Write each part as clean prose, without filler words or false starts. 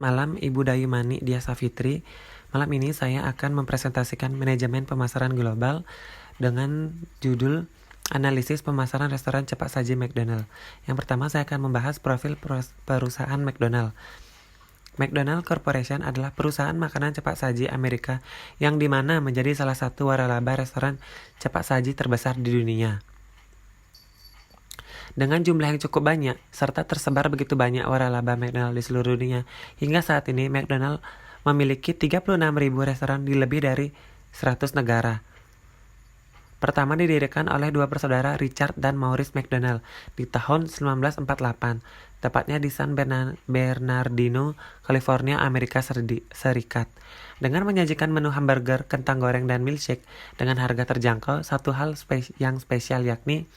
Malam Ibu Dayumani Dia Savitri. Malam ini saya akan mempresentasikan manajemen pemasaran global dengan judul Analisis Pemasaran Restoran Cepat Saji McDonald. Yang pertama saya akan membahas profil perusahaan McDonald. McDonald Corporation adalah perusahaan makanan cepat saji Amerika yang dimana menjadi salah satu waralaba restoran cepat saji terbesar di dunia. Dengan jumlah yang cukup banyak, serta tersebar begitu banyak waralaba McDonald di seluruh dunia, hingga saat ini McDonald memiliki 36.000 restoran di lebih dari 100 negara. Pertama didirikan oleh dua bersaudara Richard dan Maurice McDonald di tahun 1948, tepatnya di San Bernardino, California, Amerika Serikat. Dengan menyajikan menu hamburger, kentang goreng, dan milkshake dengan harga terjangkau, satu hal yang spesial yakni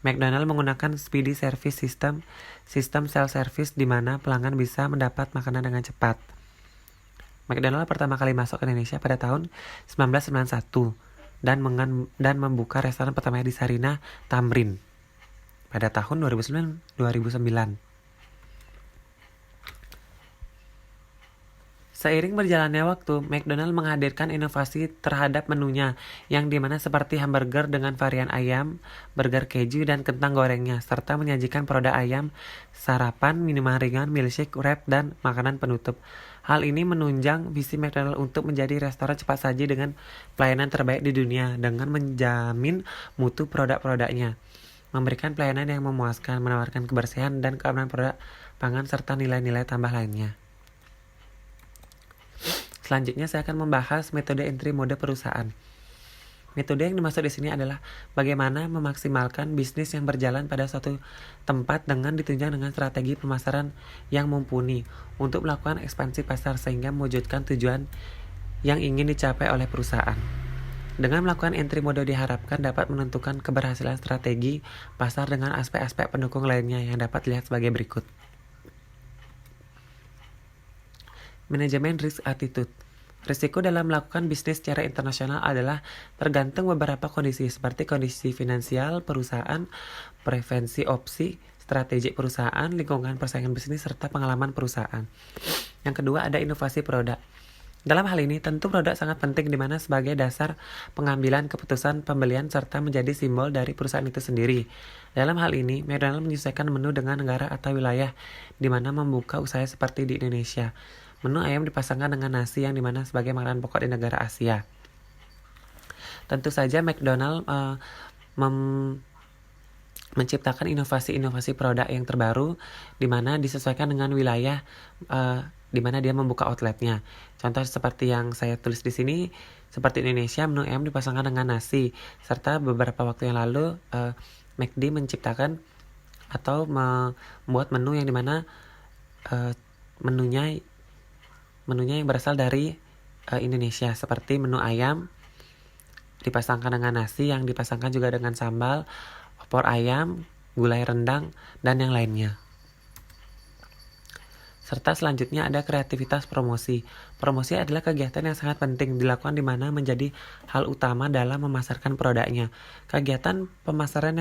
McDonald menggunakan Speedy Service System, sistem self-service di mana pelanggan bisa mendapat makanan dengan cepat. McDonald pertama kali masuk ke Indonesia pada tahun 1991 dan membuka restoran pertamanya di Sarinah, Tamrin pada tahun 2009. Seiring berjalannya waktu, McDonald menghadirkan inovasi terhadap menunya, yang dimana seperti hamburger dengan varian ayam, burger keju, dan kentang gorengnya, serta menyajikan produk ayam, sarapan, minuman ringan, milkshake, wrap, dan makanan penutup. Hal ini menunjang visi McDonald untuk menjadi restoran cepat saji dengan pelayanan terbaik di dunia, dengan menjamin mutu produk-produknya, memberikan pelayanan yang memuaskan, menawarkan kebersihan dan keamanan produk pangan, serta nilai-nilai tambah lainnya. Selanjutnya saya akan membahas metode entry mode perusahaan. Metode yang dimaksud di sini adalah bagaimana memaksimalkan bisnis yang berjalan pada suatu tempat dengan ditunjang dengan strategi pemasaran yang mumpuni untuk melakukan ekspansi pasar sehingga mewujudkan tujuan yang ingin dicapai oleh perusahaan. Dengan melakukan entry mode diharapkan dapat menentukan keberhasilan strategi pasar dengan aspek-aspek pendukung lainnya yang dapat dilihat sebagai berikut. Manajemen risk attitude. Risiko dalam melakukan bisnis secara internasional adalah tergantung beberapa kondisi seperti kondisi finansial perusahaan, preferensi opsi, strategi perusahaan, lingkungan persaingan bisnis, serta pengalaman perusahaan. Yang kedua ada inovasi produk. Dalam hal ini tentu produk sangat penting di mana sebagai dasar pengambilan keputusan pembelian serta menjadi simbol dari perusahaan itu sendiri. Dalam hal ini, McDonald menyesuaikan menu dengan negara atau wilayah di mana membuka usaha seperti di Indonesia. Menu ayam dipasangkan dengan nasi yang dimana sebagai makanan pokok di negara Asia. Tentu saja McDonald menciptakan inovasi-inovasi produk yang terbaru di mana disesuaikan dengan wilayah di mana dia membuka outletnya. Contoh seperti yang saya tulis di sini, seperti Indonesia menu ayam dipasangkan dengan nasi, serta beberapa waktu yang lalu McD menciptakan atau membuat menu yang dimana menunya yang berasal dari Indonesia, seperti menu ayam dipasangkan dengan nasi yang dipasangkan juga dengan sambal, opor ayam, gulai rendang, dan yang lainnya. Serta selanjutnya ada kreativitas promosi. Promosi adalah kegiatan yang sangat penting dilakukan di mana menjadi hal utama dalam memasarkan produknya. Kegiatan pemasaran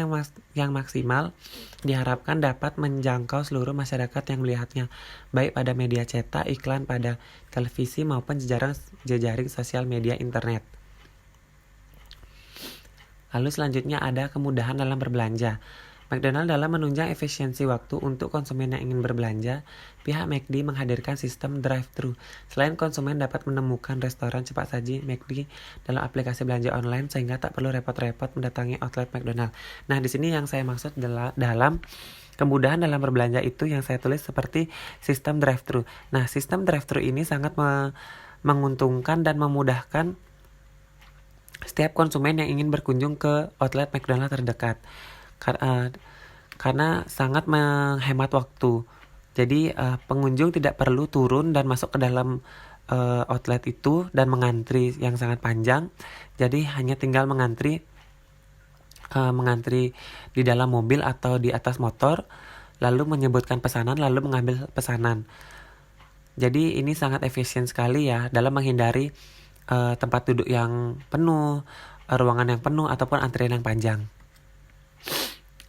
yang maksimal diharapkan dapat menjangkau seluruh masyarakat yang melihatnya, baik pada media cetak, iklan pada televisi maupun jejaring sosial media internet. Lalu selanjutnya ada kemudahan dalam berbelanja. McDonald dalam menunjang efisiensi waktu untuk konsumen yang ingin berbelanja, pihak McD menghadirkan sistem drive-thru. Selain konsumen dapat menemukan restoran cepat saji McD dalam aplikasi belanja online sehingga tak perlu repot-repot mendatangi outlet McDonald. Nah, di sini yang saya maksud dalam kemudahan dalam berbelanja itu yang saya tulis seperti sistem drive-thru. Nah, sistem drive-thru ini sangat menguntungkan dan memudahkan setiap konsumen yang ingin berkunjung ke outlet McDonald terdekat. Karena sangat menghemat waktu. Jadi pengunjung tidak perlu turun dan masuk ke dalam outlet itu dan mengantri yang sangat panjang. Jadi hanya tinggal mengantri di dalam mobil atau di atas motor, lalu menyebutkan pesanan, lalu mengambil pesanan. Jadi ini sangat efisien sekali ya dalam menghindari tempat duduk yang penuh, ruangan yang penuh, ataupun antrian yang panjang.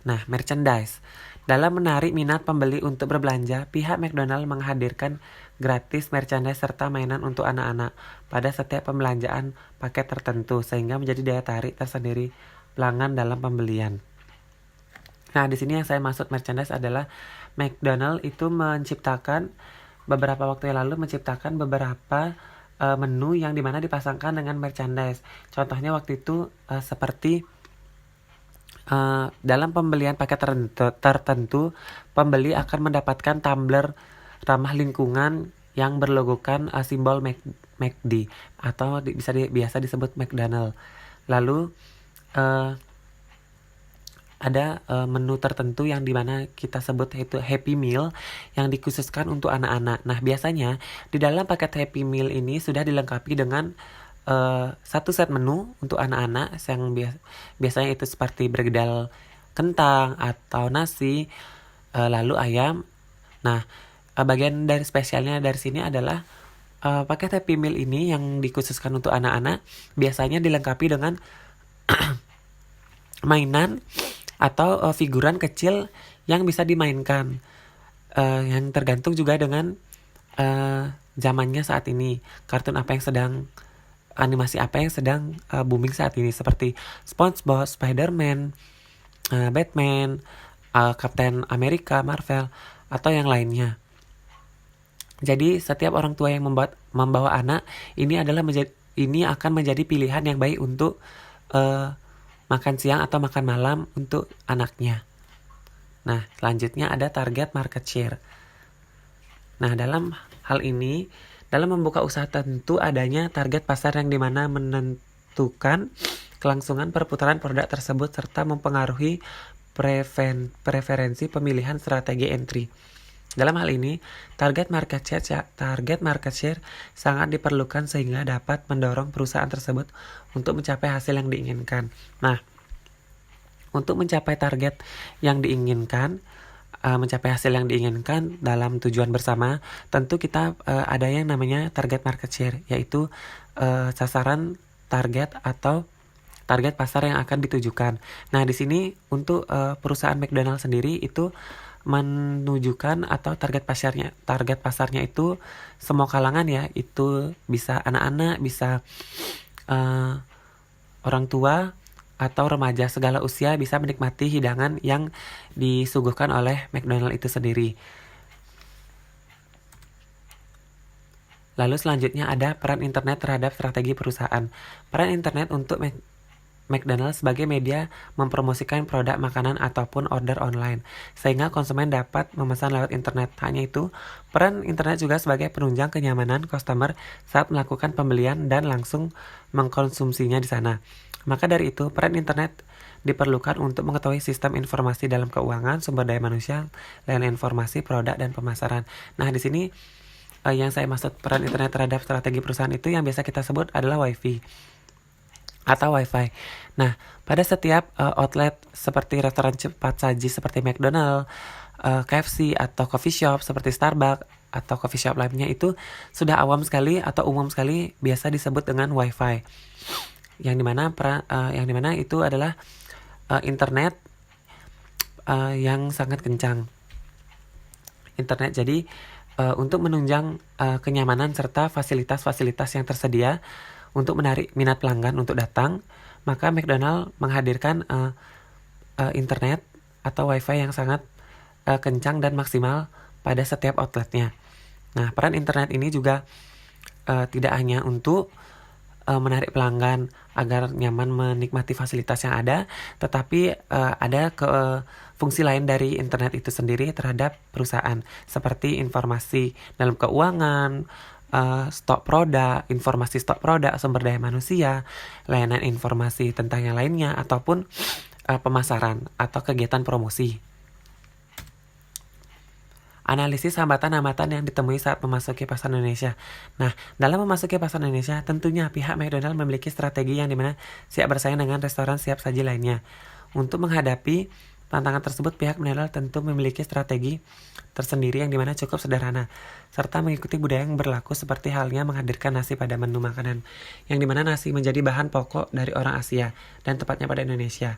Nah, merchandise. Dalam menarik minat pembeli untuk berbelanja, pihak McDonald menghadirkan gratis merchandise serta mainan untuk anak-anak pada setiap pembelanjaan paket tertentu sehingga menjadi daya tarik tersendiri pelanggan dalam pembelian. Nah, di sini yang saya maksud merchandise adalah McDonald itu menciptakan beberapa waktu yang lalu menciptakan beberapa menu yang dimana dipasangkan dengan merchandise. Contohnya waktu itu seperti dalam pembelian paket tertentu, pembeli akan mendapatkan tumbler ramah lingkungan yang berlogokan simbol McD atau biasa disebut McDonald. Lalu ada menu tertentu yang dimana kita sebut itu Happy Meal yang dikhususkan untuk anak-anak. Nah, biasanya di dalam paket Happy Meal ini sudah dilengkapi dengan satu set menu untuk anak-anak yang biasanya itu seperti bergedal kentang atau nasi, lalu ayam. Nah, bagian dari spesialnya dari sini adalah paket Happy Meal ini yang dikhususkan untuk anak-anak biasanya dilengkapi dengan mainan atau figuran kecil yang bisa dimainkan, yang tergantung juga dengan zamannya saat ini, animasi apa yang sedang booming saat ini, seperti SpongeBob, Spider-Man, Batman, Captain America, Marvel, atau yang lainnya. Jadi setiap orang tua yang membawa anak ini akan menjadi pilihan yang baik untuk makan siang atau makan malam untuk anaknya. Nah, selanjutnya ada target market share. Nah, dalam hal ini, dalam membuka usaha tentu adanya target pasar yang dimana menentukan kelangsungan perputaran produk tersebut serta mempengaruhi preferensi pemilihan strategi entry. Dalam hal ini, target market share sangat diperlukan sehingga dapat mendorong perusahaan tersebut untuk mencapai hasil yang diinginkan. Nah, untuk mencapai target yang diinginkan, mencapai hasil yang diinginkan dalam tujuan bersama, tentu kita ada yang namanya target market share, yaitu sasaran target atau target pasar yang akan ditujukan. Nah, di sini untuk perusahaan McDonald sendiri itu menunjukkan atau target pasarnya itu semua kalangan ya, itu bisa anak-anak, bisa orang tua atau remaja, segala usia bisa menikmati hidangan yang disuguhkan oleh McDonald itu sendiri. Lalu selanjutnya ada peran internet terhadap strategi perusahaan. Peran internet untuk McDonald sebagai media mempromosikan produk makanan ataupun order online, sehingga konsumen dapat memesan lewat internet. Tak hanya itu, peran internet juga sebagai penunjang kenyamanan customer saat melakukan pembelian dan langsung mengkonsumsinya di sana. Maka dari itu, peran internet diperlukan untuk mengetahui sistem informasi dalam keuangan, sumber daya manusia, layanan informasi, produk, dan pemasaran. Nah, di sini yang saya maksud peran internet terhadap strategi perusahaan itu yang biasa kita sebut adalah WiFi atau Wi-Fi. Nah, pada setiap outlet seperti restoran cepat saji seperti McDonald, KFC, atau coffee shop seperti Starbucks, atau coffee shop lainnya itu sudah awam sekali atau umum sekali biasa disebut dengan Wi-Fi. Yang dimana itu adalah internet yang sangat kencang. Internet jadi untuk menunjang kenyamanan serta fasilitas-fasilitas yang tersedia untuk menarik minat pelanggan untuk datang, maka McDonald menghadirkan internet atau Wi-Fi yang sangat kencang dan maksimal pada setiap outletnya. Nah, peran internet ini juga tidak hanya untuk menarik pelanggan agar nyaman menikmati fasilitas yang ada, tetapi ada fungsi lain dari internet itu sendiri terhadap perusahaan, seperti informasi dalam keuangan, stok produk, informasi stok produk, sumber daya manusia, layanan informasi tentang yang lainnya, ataupun pemasaran atau kegiatan promosi. Analisis hambatan-hambatan yang ditemui saat memasuki pasar Indonesia. Nah, dalam memasuki pasar Indonesia, tentunya pihak McDonald memiliki strategi yang dimana siap bersaing dengan restoran siap saji lainnya. Untuk menghadapi tantangan tersebut, pihak McDonald tentu memiliki strategi tersendiri yang dimana cukup sederhana, serta mengikuti budaya yang berlaku seperti halnya menghadirkan nasi pada menu makanan, yang dimana nasi menjadi bahan pokok dari orang Asia dan tepatnya pada Indonesia.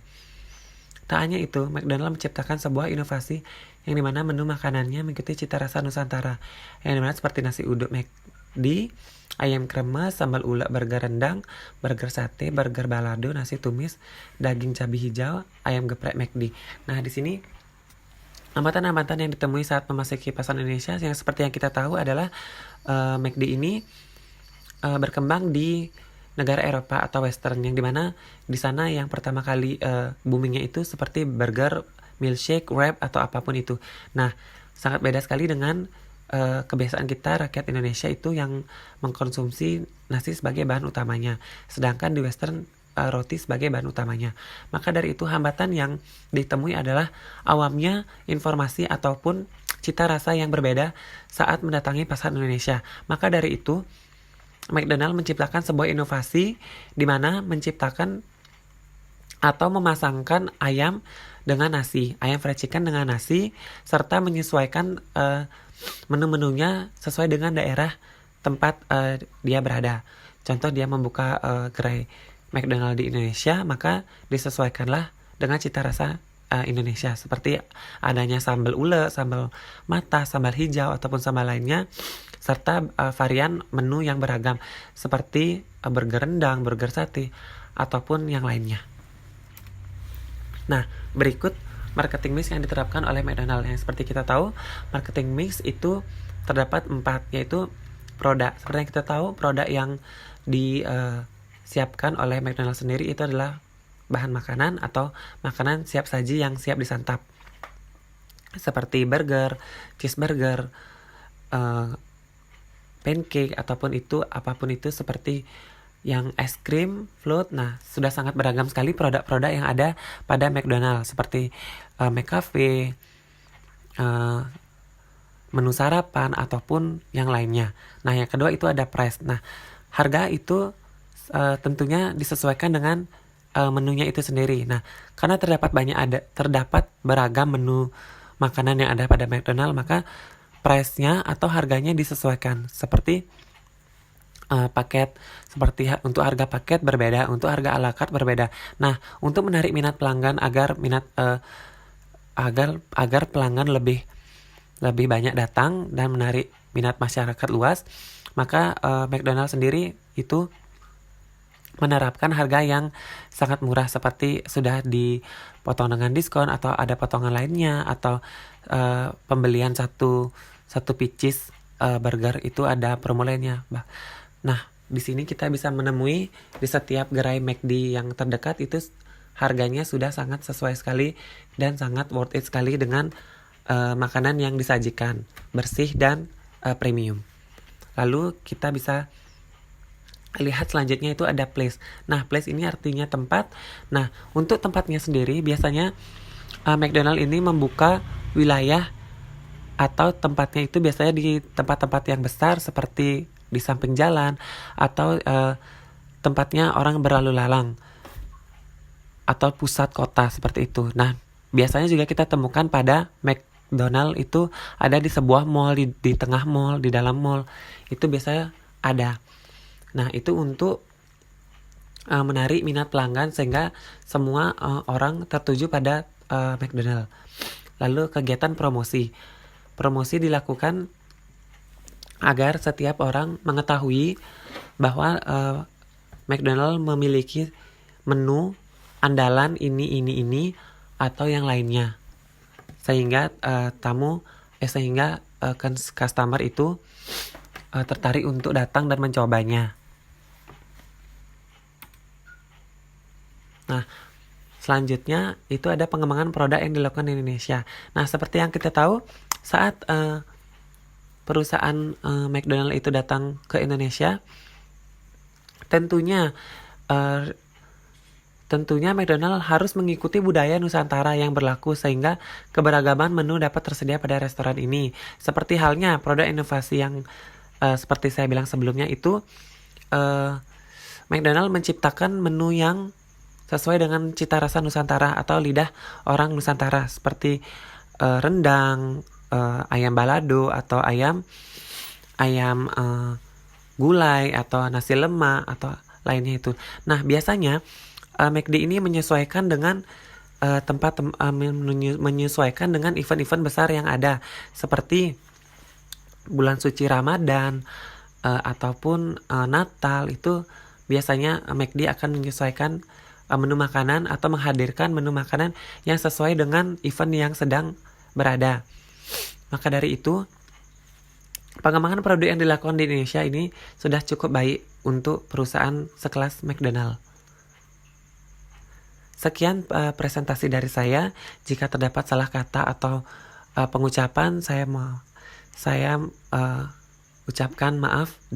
Tak hanya itu, McDonald menciptakan sebuah inovasi yang dimana menu makanannya mengikuti cita rasa Nusantara, yang dimana seperti nasi uduk McD, ayam kremes, sambal ulek, burger rendang, burger sate, burger balado, nasi tumis, daging cabai hijau, ayam geprek McD. Nah, di sini hambatan-hambatan yang ditemui saat memasuki pasar Indonesia yang seperti yang kita tahu adalah McD ini berkembang di negara Eropa atau Western, yang dimana di sana yang pertama kali boomingnya itu seperti burger, milkshake, wrap atau apapun itu. Nah, sangat beda sekali dengan kebiasaan kita rakyat Indonesia itu yang mengkonsumsi nasi sebagai bahan utamanya, sedangkan di Western roti sebagai bahan utamanya. Maka dari itu hambatan yang ditemui adalah awamnya informasi ataupun cita rasa yang berbeda saat mendatangi pasar Indonesia. Maka dari itu McDonald menciptakan sebuah inovasi di mana menciptakan atau memasangkan ayam dengan nasi, ayam fried chicken dengan nasi, serta menyesuaikan menu-menunya sesuai dengan daerah tempat dia berada. Contoh dia membuka gerai McDonald di Indonesia, maka disesuaikanlah dengan cita rasa Indonesia, seperti adanya sambal ule, sambal mata, sambal hijau ataupun sambal lainnya, serta varian menu yang beragam seperti burger rendang, burger sate ataupun yang lainnya. Nah, berikut marketing mix yang diterapkan oleh McDonald. Yang seperti kita tahu, marketing mix itu terdapat 4, yaitu produk. Seperti yang kita tahu, produk yang disiapkan oleh McDonald sendiri itu adalah bahan makanan atau makanan siap saji yang siap disantap, seperti burger, cheeseburger, pancake ataupun itu apapun itu, seperti yang es krim, float. Nah, sudah sangat beragam sekali produk-produk yang ada pada McDonald, seperti McCafe, menu sarapan ataupun yang lainnya. Nah, yang kedua itu ada price. Nah, harga itu tentunya disesuaikan dengan menunya itu sendiri. Nah, karena terdapat beragam menu makanan yang ada pada McDonald, maka price-nya atau harganya disesuaikan. Seperti paket, seperti untuk harga paket berbeda, untuk harga a la carte berbeda. Nah, untuk menarik minat pelanggan agar pelanggan lebih banyak datang dan menarik minat masyarakat luas, maka McDonald sendiri itu menerapkan harga yang sangat murah, seperti sudah dipotong dengan diskon atau ada potongan lainnya, atau pembelian satu pieces burger itu ada promo lainnya. Nah, di sini kita bisa menemui di setiap gerai McD yang terdekat itu harganya sudah sangat sesuai sekali dan sangat worth it sekali dengan makanan yang disajikan, bersih dan premium. Lalu kita bisa lihat selanjutnya itu ada place. Nah, place ini artinya tempat. Nah, untuk tempatnya sendiri biasanya McDonald ini membuka wilayah atau tempatnya itu biasanya di tempat-tempat yang besar seperti di samping jalan atau tempatnya orang berlalu lalang atau pusat kota seperti itu. Nah, biasanya juga kita temukan pada McDonald itu ada di sebuah mall, di tengah mall, di dalam mall. Itu biasanya ada. Nah, itu untuk menarik minat pelanggan sehingga semua orang tertuju pada McDonald. Lalu kegiatan promosi. Promosi dilakukan agar setiap orang mengetahui bahwa McDonald memiliki menu andalan ini atau yang lainnya, sehingga customer itu tertarik untuk datang dan mencobanya. Nah, selanjutnya itu ada pengembangan produk yang dilakukan di Indonesia. Nah, seperti yang kita tahu, saat perusahaan McDonald itu datang ke Indonesia, tentunya McDonald harus mengikuti budaya Nusantara yang berlaku sehingga keberagaman menu dapat tersedia pada restoran ini. Seperti halnya produk inovasi yang seperti saya bilang sebelumnya itu, McDonald menciptakan menu yang sesuai dengan cita rasa Nusantara atau lidah orang Nusantara, seperti rendang, ayam balado atau ayam gulai atau nasi lemak atau lainnya itu. Nah, biasanya McD ini menyesuaikan dengan menyesuaikan dengan event-event besar yang ada, seperti bulan suci Ramadan ataupun Natal. Itu biasanya McD akan menyesuaikan menu makanan atau menghadirkan menu makanan yang sesuai dengan event yang sedang berada. Maka dari itu, pengembangan produk yang dilakukan di Indonesia ini sudah cukup baik untuk perusahaan sekelas McDonald. Sekian presentasi dari saya. Jika terdapat salah kata atau pengucapan, saya ucapkan maaf dan